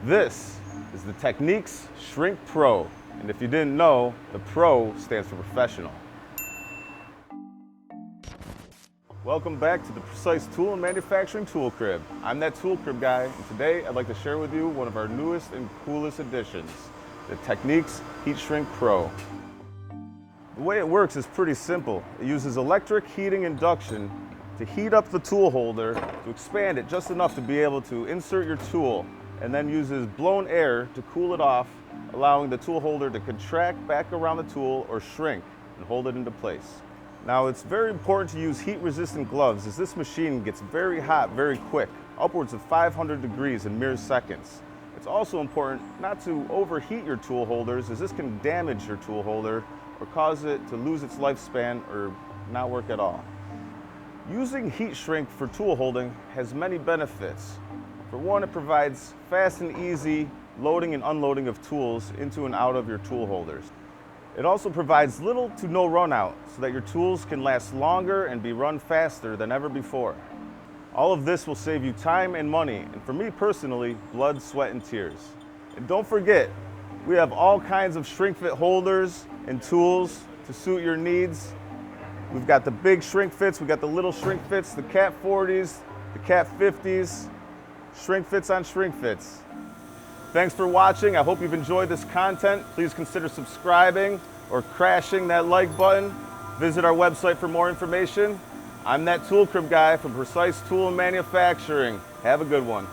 This is the Techniks ShrinkPRO, and if you didn't know, the Pro stands for professional. Welcome back to the Precise Tool and Manufacturing Tool Crib. I'm that tool crib guy, and today I'd like to share with you one of our newest and coolest additions, the Techniks HeatShrink Pro. The way it works is pretty simple. It uses electric heating induction to heat up the tool holder to expand it just enough to be able to insert your tool, and then uses blown air to cool it off, allowing the tool holder to contract back around the tool or shrink and hold it into place. Now, it's very important to use heat-resistant gloves as this machine gets very hot very quick, upwards of 500 degrees in mere seconds. It's also important not to overheat your tool holders, as this can damage your tool holder or cause it to lose its lifespan or not work at all. Using heat shrink for tool holding has many benefits. For one, it provides fast and easy loading and unloading of tools into and out of your tool holders. It also provides little to no run out so that your tools can last longer and be run faster than ever before. All of this will save you time and money, and for me personally, blood, sweat, and tears. And don't forget, we have all kinds of shrink fit holders and tools to suit your needs. We've got the big shrink fits, we've got the little shrink fits, the Cat 40s, the Cat 50s, shrink fits on shrink fits. Thanks for watching. I hope you've enjoyed this content. Please consider subscribing or crashing that like button. Visit our website for more information. I'm that tool crib guy from Precise Tool and Manufacturing. Have a good one.